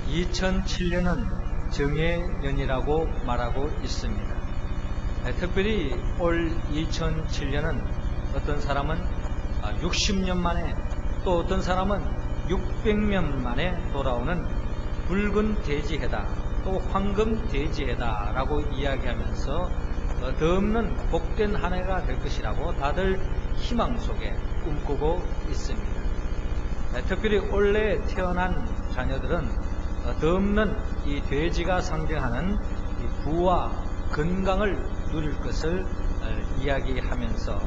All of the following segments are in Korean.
2007년은 정의 년이라고 말하고 있습니다. 특별히 올 2007년은 어떤 사람은 60년 만에, 또 어떤 사람은 600년 만에 돌아오는 붉은 돼지해다, 또 황금 돼지해다 라고 이야기하면서 더없는 복된 한 해가 될 것이라고 다들 희망 속에 꿈꾸고 있습니다. 특별히 올해 태어난 자녀들은 더없는 이 돼지가 상징하는 이 부와 건강을 누릴 것을 이야기하면서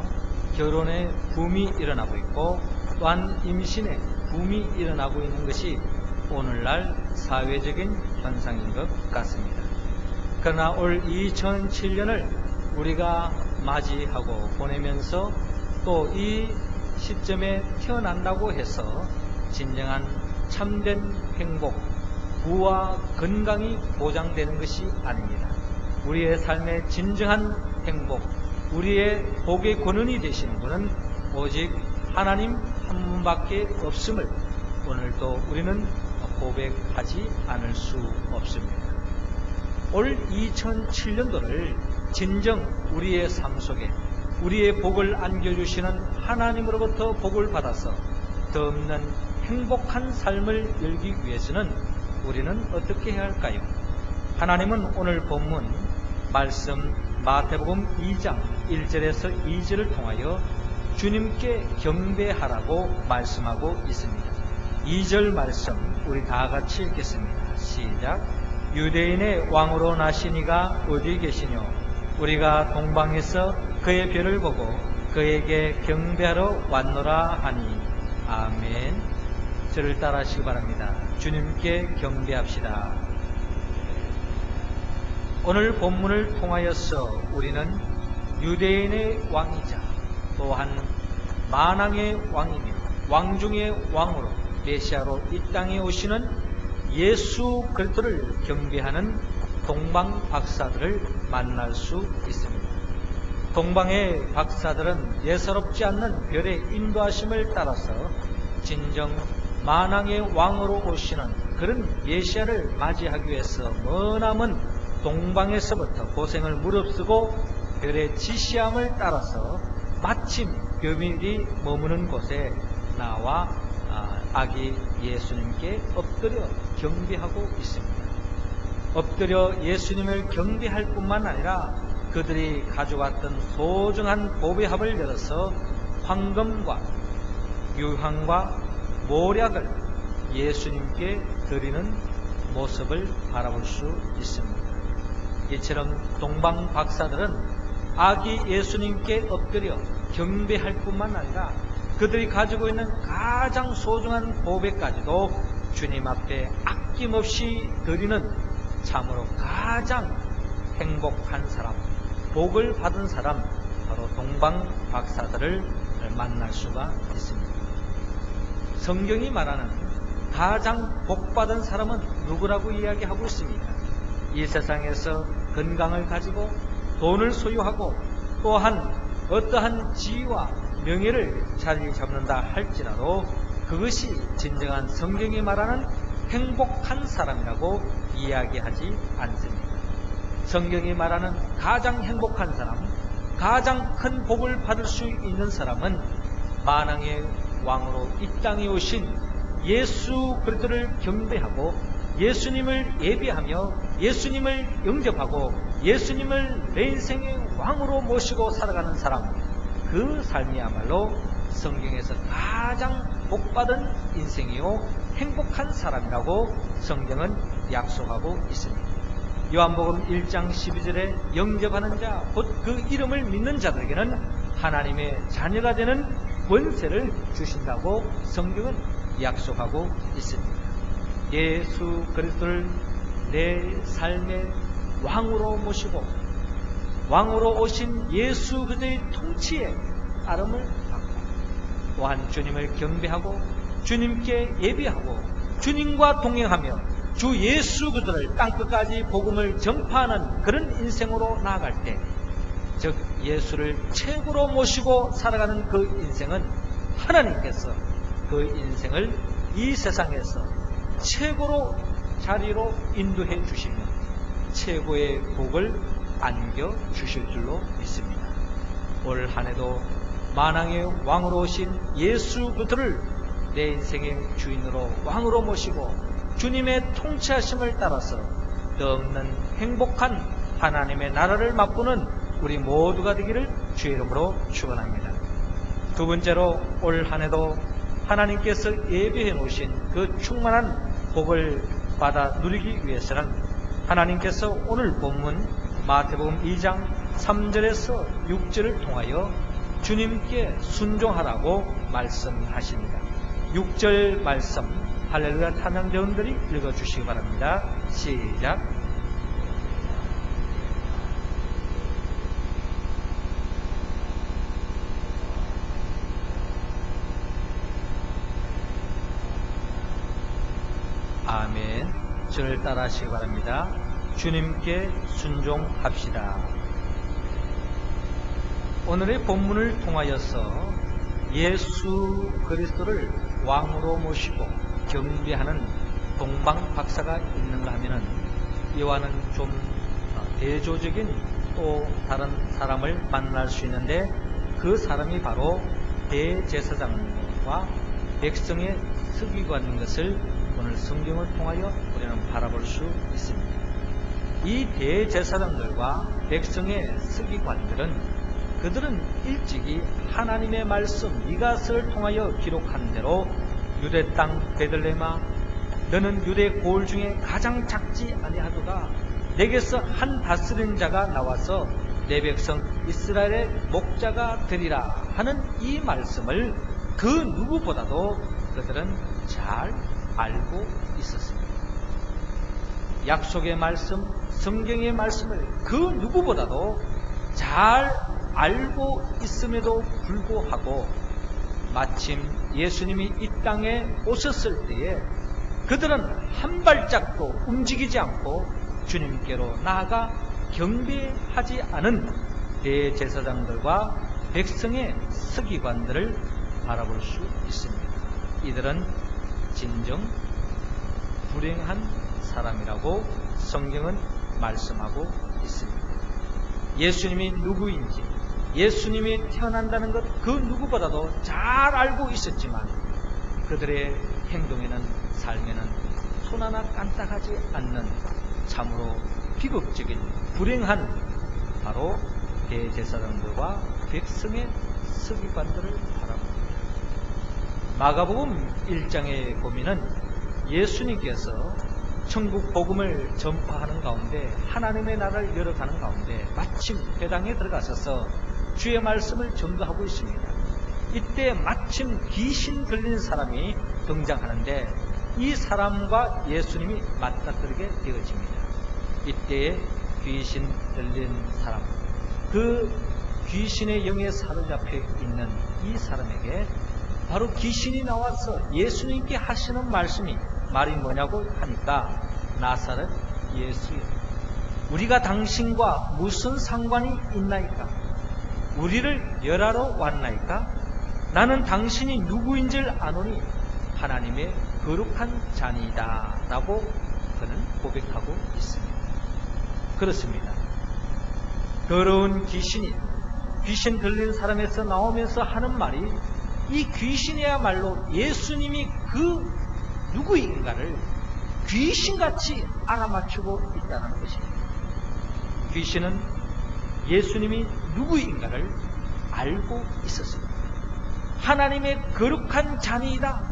결혼의 붐이 일어나고 있고, 또한 임신의 붐이 일어나고 있는 것이 오늘날 사회적인 현상인 것 같습니다. 그러나 올 2007년을 우리가 맞이하고 보내면서 또 이 시점에 태어난다고 해서 진정한 참된 행복, 부와 건강이 보장되는 것이 아닙니다. 우리의 삶의 진정한 행복, 우리의 복의 권원이 되시는 분은 오직 하나님 한 분밖에 없음을 오늘도 우리는 고백하지 않을 수 없습니다. 올 2007년도를 진정 우리의 삶 속에 우리의 복을 안겨주시는 하나님으로부터 복을 받아서 더 없는 행복한 삶을 열기 위해서는 우리는 어떻게 해야 할까요? 하나님은 오늘 본문 말씀 마태복음 2장 1절에서 2절을 통하여 주님께 경배하라고 말씀하고 있습니다. 2절 말씀 우리 다 같이 읽겠습니다. 시작. 유대인의 왕으로 나신 이가 어디 계시뇨? 우리가 동방에서 그의 별을 보고 그에게 경배하러 왔노라 하니. 아멘. 저를 따라하시기 바랍니다. 주님께 경배합시다. 오늘 본문을 통하여서 우리는 유대인의 왕이자 또한 만왕의 왕이며 왕중의 왕으로 메시아로 이 땅에 오시는 예수 그리스도를 경배하는 동방 박사들을 만날 수 있습니다. 동방의 박사들은 예사롭지 않는 별의 인도하심을 따라서 진정 만왕의 왕으로 오시는 그런 메시아를 맞이하기 위해서 머나먼 동방에서부터 고생을 무릅쓰고 별의 지시함을 따라서 마침 교민이 머무는 곳에 나와 아기 예수님께 엎드려 경배하고 있습니다. 엎드려 예수님을 경배할 뿐만 아니라 그들이 가져왔던 소중한 보배합을 열어서 황금과 유황과 모략을 예수님께 드리는 모습을 바라볼 수 있습니다. 이처럼 동방 박사들은 아기 예수님께 엎드려 경배할 뿐만 아니라 그들이 가지고 있는 가장 소중한 보배까지도 주님 앞에 아낌없이 드리는 참으로 가장 행복한 사람, 복을 받은 사람, 바로 동방 박사들을 만날 수가 있습니다. 성경이 말하는 가장 복받은 사람은 누구라고 이야기하고 있습니까? 이 세상에서 건강을 가지고 돈을 소유하고 또한 어떠한 지위와 명예를 자리 잡는다 할지라도 그것이 진정한 성경이 말하는 행복한 사람이라고 이야기하지 않습니다. 성경이 말하는 가장 행복한 사람, 가장 큰 복을 받을 수 있는 사람은 만왕의 왕으로 이 땅에 오신 예수 그리스도를 경배하고 예수님을 예배하며 예수님을 영접하고 예수님을 내 인생의 왕으로 모시고 살아가는 사람, 그 삶이야말로 성경에서 가장 복받은 인생이요 행복한 사람이라고 성경은 약속하고 있습니다. 요한복음 1장 12절에 영접하는 자, 곧 그 이름을 믿는 자들에게는 하나님의 자녀가 되는 권세를 주신다고 성경은 약속하고 있습니다. 예수 그리스도를 내 삶의 왕으로 모시고 왕으로 오신 예수 그리스도의 통치에 따름을 받고 또한 주님을 경배하고 주님께 예배하고 주님과 동행하며 주 예수 그리스도를 땅끝까지 복음을 전파하는 그런 인생으로 나아갈 때, 즉 예수를 최고로 모시고 살아가는 그 인생은 하나님께서 그 인생을 이 세상에서 최고로 자리로 인도해 주시며 최고의 복을 안겨 주실 줄로 믿습니다. 올 한해도 만왕의 왕으로 오신 예수 그리스도를 내 인생의 주인으로 왕으로 모시고 주님의 통치하심을 따라서 더 없는 행복한 하나님의 나라를 맛보는 우리 모두가 되기를 주의 이름으로 축원합니다. 두 번째로 올 한해도 하나님께서 예비해 놓으신 그 충만한 복을 받아 누리기 위해서는 하나님께서 오늘 본문 마태복음 2장 3절에서 6절을 통하여 주님께 순종하라고 말씀하십니다. 6절 말씀 할렐루야 찬양대원들이 읽어주시기 바랍니다. 시작. 아멘. 저를 따라 하시기 바랍니다. 주님께 순종합시다. 오늘의 본문을 통하여서 예수 그리스도를 왕으로 모시고 경배하는 동방 박사가 있는가 하면은 이와는 좀 대조적인 또 다른 사람을 만날 수 있는데 그 사람이 바로 대제사장과 백성의 서기관인 것을 오늘 성경을 통하여 우리는 바라볼 수 있습니다. 이 대제사장들과 백성의 서기관들은 그들은 일찍이 하나님의 말씀 미가서를 통하여 기록한 대로 유대 땅 베들레헴아 너는 유대 고을 중에 가장 작지 아니하도다 내게서 한 다스리는 자가 나와서 내 백성 이스라엘의 목자가 되리라 하는 이 말씀을 그 누구보다도 그들은 잘 알고 있었습니다. 약속의 말씀, 성경의 말씀을 그 누구보다도 잘 알고 있음에도 불구하고 마침 예수님이 이 땅에 오셨을 때에 그들은 한 발짝도 움직이지 않고 주님께로 나아가 경배하지 않은 대제사장들과 백성의 서기관들을 바라볼 수 있습니다. 이들은 진정 불행한 사람이라고 성경은 말씀하고 있습니다. 예수님이 누구인지 예수님이 태어난다는 것 그 누구보다도 잘 알고 있었지만 그들의 행동에는 삶에는 손 하나 까딱하지 않는 참으로 비극적인 불행한 바로 대제사장들과 백성의 서기관들을 바라봅니다. 마가복음 1장에 보면은 예수님께서 천국 복음을 전파하는 가운데 하나님의 나라를 열어가는 가운데 마침 회당에 들어가셔서 주의 말씀을 전도하고 있습니다. 이때 마침 귀신 들린 사람이 등장하는데 이 사람과 예수님이 맞닥뜨리게 되어집니다. 이때에 귀신 들린 사람, 그 귀신의 영에 사로잡혀 있는 이 사람에게 바로 귀신이 나와서 예수님께 하시는 말이 뭐냐고 하니까 나사렛 예수여 우리가 당신과 무슨 상관이 있나이까? 우리를 멸하러 왔나이까? 나는 당신이 누구인 줄 아노니 하나님의 거룩한 자니이다 라고 그는 고백하고 있습니다. 그렇습니다. 더러운 귀신이 귀신 들린 사람에서 나오면서 하는 말이 이 귀신이야말로 예수님이 그 누구인가를 귀신같이 알아맞추고 있다는 것입니다. 귀신은 예수님이 누구인가를 알고 있었습니다. 하나님의 거룩한 자니이다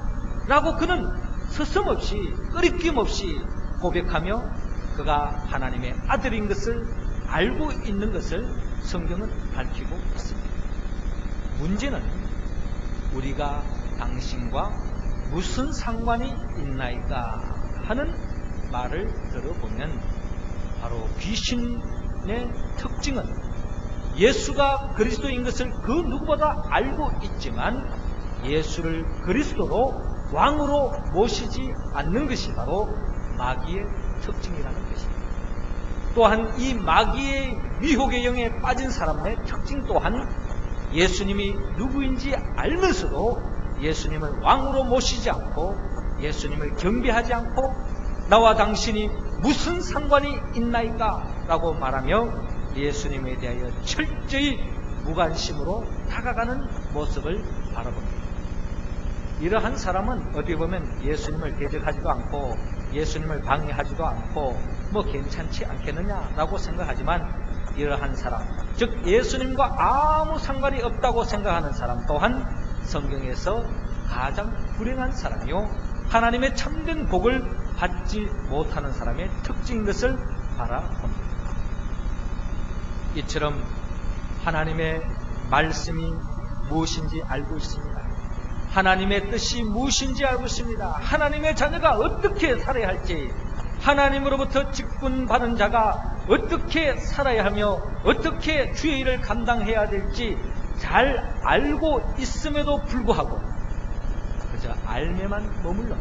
라고 그는 서슴없이 꺼리낌 없이 고백하며 그가 하나님의 아들인 것을 알고 있는 것을 성경은 밝히고 있습니다. 문제는 우리가 당신과 무슨 상관이 있나이까 하는 말을 들어보면 바로 귀신의 특징은 예수가 그리스도인 것을 그 누구보다 알고 있지만 예수를 그리스도로 왕으로 모시지 않는 것이 바로 마귀의 특징이라는 것입니다. 또한 이 마귀의 미혹의 영에 빠진 사람의 특징 또한 예수님이 누구인지 알면서도 예수님을 왕으로 모시지 않고 예수님을 경배하지 않고 나와 당신이 무슨 상관이 있나이까? 라고 말하며 예수님에 대하여 철저히 무관심으로 다가가는 모습을 바라봅니다. 이러한 사람은 어떻게 보면 예수님을 대적하지도 않고 예수님을 방해하지도 않고 뭐 괜찮지 않겠느냐라고 생각하지만, 이러한 사람, 즉 예수님과 아무 상관이 없다고 생각하는 사람 또한 성경에서 가장 불행한 사람이요, 하나님의 참된 복을 받지 못하는 사람의 특징인 것을 바라봅니다. 이처럼 하나님의 말씀이 무엇인지 알고 있습니다. 하나님의 뜻이 무엇인지 알고 있습니다. 하나님의 자녀가 어떻게 살아야 할지, 하나님으로부터 직분받은 자가 어떻게 살아야 하며 어떻게 주의 일을 감당해야 될지 잘 알고 있음에도 불구하고 그저 알매만 머물러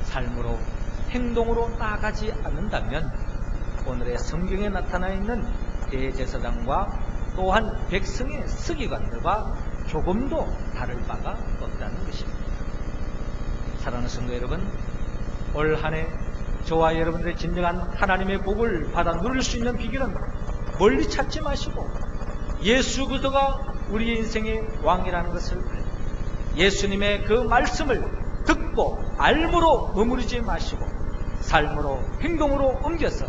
삶으로, 행동으로 나아가지 않는다면 오늘의 성경에 나타나 있는 대제사장과 또한 백성의 서기관들과 조금도 다를 바가 없다는 것입니다. 사랑하는 성도 여러분, 올 한 해 저와 여러분들의 진정한 하나님의 복을 받아 누릴 수 있는 비결은 멀리 찾지 마시고 예수 그리스도가 우리 인생의 왕이라는 것을 알고 예수님의 그 말씀을 듣고 알므로 머무르지 마시고 삶으로, 행동으로 옮겨서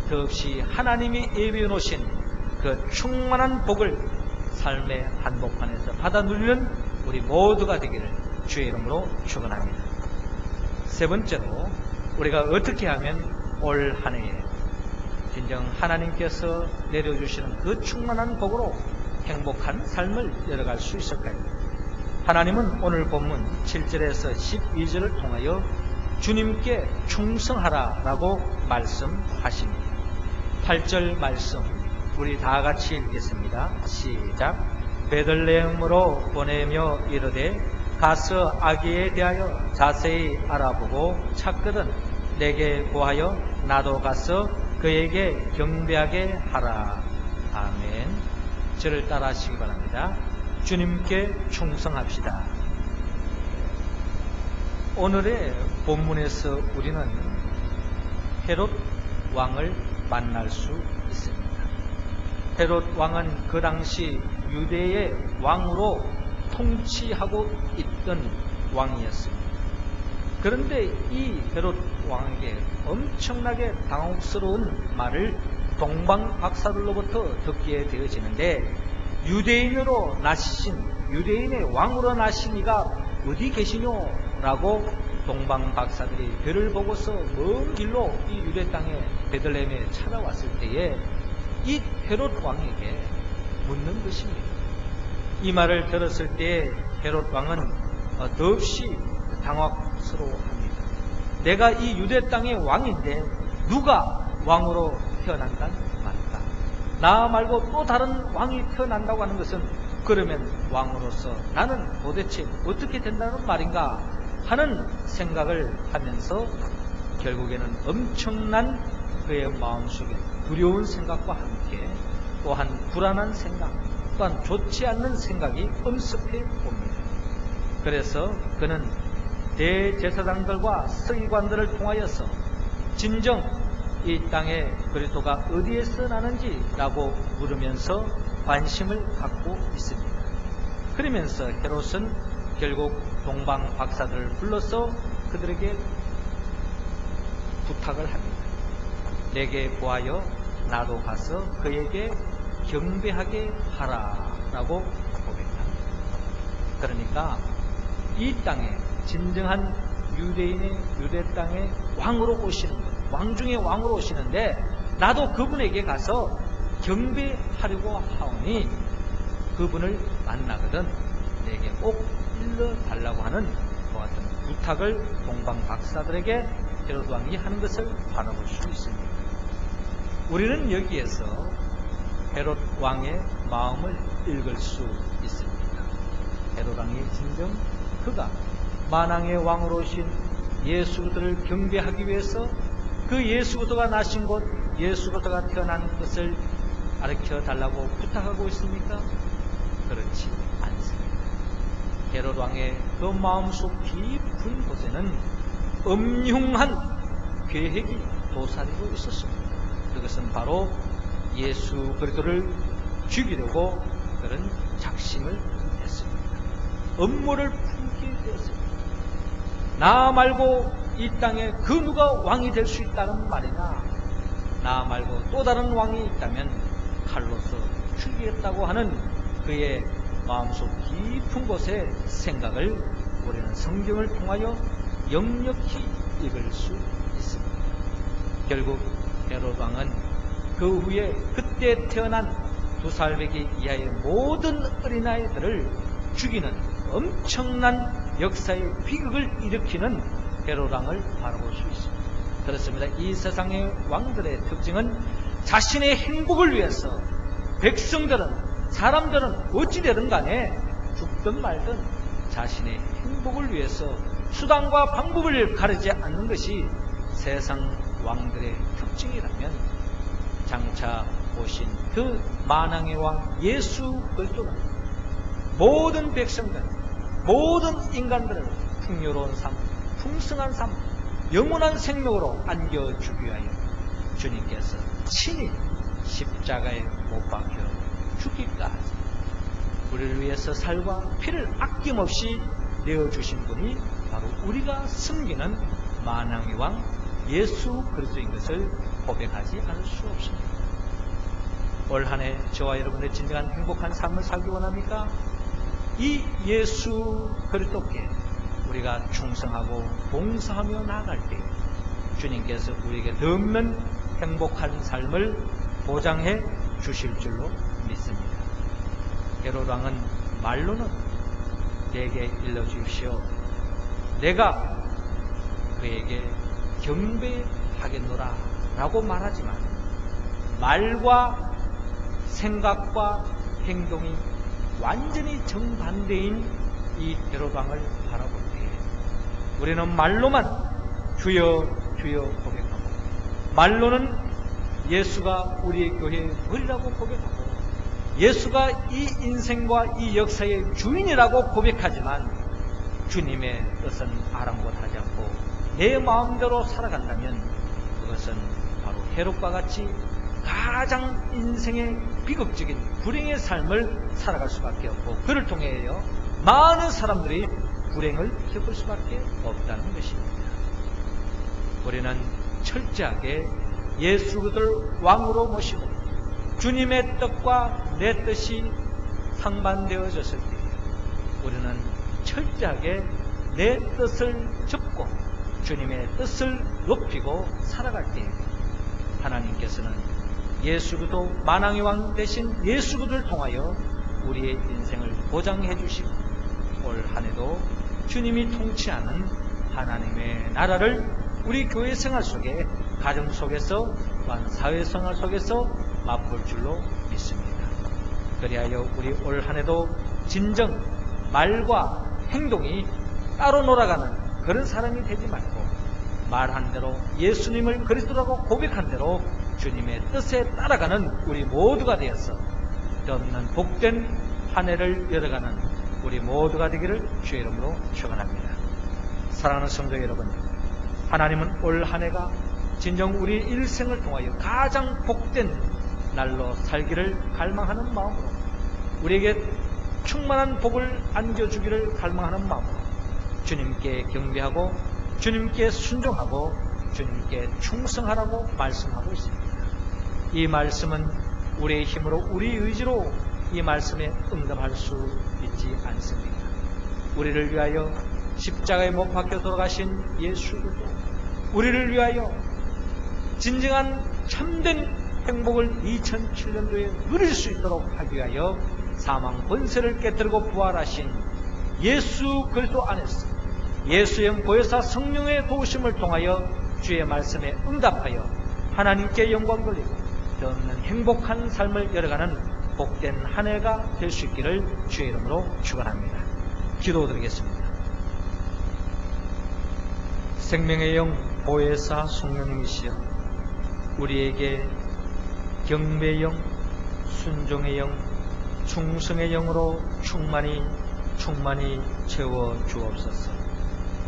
더없이 하나님이 예비해 놓으신 그 충만한 복을 삶의 한복판에서 받아 누리는 우리 모두가 되기를 주의 이름으로 축원합니다. 세 번째로, 우리가 어떻게 하면 올 한 해에 진정 하나님께서 내려주시는 그 충만한 복으로 행복한 삶을 열어갈 수 있을까요? 하나님은 오늘 본문 7절에서 12절을 통하여 주님께 충성하라 라고 말씀하십니다. 8절 말씀 우리 다 같이 읽겠습니다. 시작. 베들레헴으로 보내며 이르되 가서 아기에 대하여 자세히 알아보고 찾거든 내게 구하여 나도 가서 그에게 경배하게 하라. 아멘. 저를 따라 하시기 바랍니다. 주님께 충성합시다. 오늘의 본문에서 우리는 헤롯 왕을 만날 수 있습니다. 헤롯 왕은 그 당시 유대의 왕으로 통치하고 있던 왕이었습니다. 그런데 이 헤롯 왕에게 엄청나게 당혹스러운 말을 동방박사들로부터 듣게 되어지는데, 유대인으로 나신, 유대인의 왕으로 나신 이가 어디 계시뇨? 라고 동방박사들이 별을 보고서 먼 길로 이 유대 땅에 베들레헴에 찾아왔을 때에 이 헤롯 왕에게 묻는 것입니다. 이 말을 들었을 때 헤롯 왕은 더없이 당황스러워합니다. 내가 이 유대 땅의 왕인데 누가 왕으로 태어난단 말인가? 나 말고 또 다른 왕이 태어난다고 하는 것은 그러면 왕으로서 나는 도대체 어떻게 된다는 말인가 하는 생각을 하면서 결국에는 엄청난 그의 마음속에 두려운 생각과 함께 또한 불안한 생각, 또한 좋지 않는 생각이 엄습해 옵니다. 그래서 그는 대제사장들과 서기관들을 통하여서 진정 이 땅에 그리스도가 어디에서 나는지라고 물으면서 관심을 갖고 있습니다. 그러면서 헤롯은 결국 동방 박사들을 불러서 그들에게 부탁을 합니다. 내게 구하여 나도 가서 그에게 경배하게 하라라고 고백합니다. 그러니까 이 땅에 진정한 유대인의 유대 땅에 왕으로 오시는 것, 왕 중에 왕으로 오시는데 나도 그분에게 가서 경배하려고 하오니 그분을 만나거든 내게 꼭 일러달라고 하는 그와 같은 부탁을 동방 박사들에게 헤롯 왕이 하는 것을 바라볼 수 있습니다. 우리는 여기에서 헤롯 왕의 마음을 읽을 수 있습니다. 헤롯 왕이 진정 그가 만왕의 왕으로 오신 예수 그리스도를 경배하기 위해서 그 예수 그리스도가 나신 곳, 예수 그리스도가 태어난 것을 가르쳐 달라고 부탁하고 있습니까? 그렇지 않습니다. 헤롯 왕의 그 마음속 깊은 곳에는 엄흉한 계획이 도사리고 있었습니다. 그것은 바로 예수 그리스도를 죽이려고 그런 작심을 했습니다. 음모를 품게 되었습니다. 나 말고 이 땅에 그 누가 왕이 될 수 있다는 말이냐, 나 말고 또 다른 왕이 있다면 칼로서 죽이겠다고 하는 그의 마음속 깊은 곳의 생각을 우리는 성경을 통하여 역력히 읽을 수 있습니다. 결국 헤롯 왕은 그 후에 그때 태어난 2살배기 이하의 모든 어린아이들을 죽이는 엄청난 역사의 비극을 일으키는 헤롯 왕을 바라볼 수 있습니다. 그렇습니다. 이 세상의 왕들의 특징은 자신의 행복을 위해서 백성들은, 사람들은 어찌되든 간에 죽든 말든 자신의 행복을 위해서 수단과 방법을 가리지 않는 것이 세상 왕들의 특징이라면, 장차 오신 그 만왕의 왕 예수 그리스도는 모든 백성들, 모든 인간들을 풍요로운 삶, 풍성한 삶, 영원한 생명으로 안겨주기 위하여 주님께서 친히 십자가에 못 박혀 죽기까지 우리를 위해서 살과 피를 아낌없이 내어주신 분이 바로 우리가 섬기는 만왕의 왕 예수 그리스도인 것을 고백하지 않을 수 없습니다. 올 한 해 저와 여러분의 진정한 행복한 삶을 살기 원합니까? 이 예수 그리스도께 우리가 충성하고 봉사하며 나아갈 때 주님께서 우리에게 더 없는 행복한 삶을 보장해 주실 줄로 믿습니다. 헤롯 왕은 말로는 내게 일러주십시오, 내가 그에게 경배하겠노라 라고 말하지만 말과 생각과 행동이 완전히 정반대인 이 헤롯 왕을 바라볼 때 우리는 말로만 주여 주여 고백하고, 말로는 예수가 우리의 교회의 머리라고 고백하고, 예수가 이 인생과 이 역사의 주인이라고 고백하지만 주님의 뜻은 아랑곳하지 않고 내 마음대로 살아간다면 그것은 바로 헤롯과 같이 가장 인생의 비극적인 불행의 삶을 살아갈 수밖에 없고, 그를 통하여 많은 사람들이 불행을 겪을 수밖에 없다는 것입니다. 우리는 철저하게 예수 그리스도를 왕으로 모시고 주님의 뜻과 내 뜻이 상반되어졌을 때 우리는 철저하게 내 뜻을 접고 주님의 뜻을 높이고 살아갈 때 하나님께서는 예수 그리스도 만왕의 왕 대신 예수 그리스도를 통하여 우리의 인생을 보장해 주시고, 올 한 해도 주님이 통치하는 하나님의 나라를 우리 교회 생활 속에, 가정 속에서, 또한 사회 생활 속에서 맛볼 줄로 믿습니다. 그리하여 우리 올 한 해도 진정 말과 행동이 따로 놀아가는 그런 사람이 되지 말고, 말한 대로 예수님을 그리스도라고 고백한 대로 주님의 뜻에 따라가는 우리 모두가 되어서 덧없는 복된 한 해를 열어가는 우리 모두가 되기를 주의 이름으로 축원합니다. 사랑하는 성도 여러분, 하나님은 올 한 해가 진정 우리 일생을 통하여 가장 복된 날로 살기를 갈망하는 마음으로, 우리에게 충만한 복을 안겨주기를 갈망하는 마음으로 주님께 경배하고 주님께 순종하고 주님께 충성하라고 말씀하고 있습니다. 이 말씀은 우리의 힘으로, 우리의 의지로 이 말씀에 응답할 수 있지 않습니다. 우리를 위하여 십자가에 못 박혀 돌아가신 예수 그리스도, 우리를 위하여 진정한 참된 행복을 2007년도에 누릴 수 있도록 하기 위하여 사망 권세를 깨뜨리고 부활하신 예수 그리스도 안에서 예수의 보혜사 성령의 도우심을 통하여 주의 말씀에 응답하여 하나님께 영광 돌리고 더 없는 행복한 삶을 열어가는 복된 한 해가 될 수 있기를 주의 이름으로 축원합니다. 기도드리겠습니다. 생명의 영 보혜사 성령님이시여, 우리에게 경배의 영, 순종의 영, 충성의 영으로 충만히 채워 주옵소서.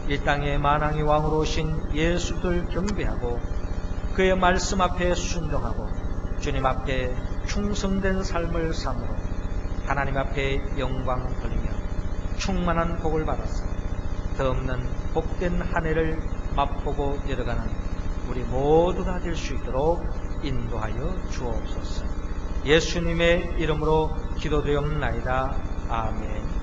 이 땅에 만왕의 왕으로 오신 예수를 경배하고 그의 말씀 앞에 순종하고 주님 앞에 충성된 삶을 삶으로 하나님 앞에 영광 돌리며 충만한 복을 받아서 더 없는 복된 한 해를 맛보고 열어가는 우리 모두가 될 수 있도록 인도하여 주옵소서. 예수님의 이름으로 기도드리옵나이다. 아멘.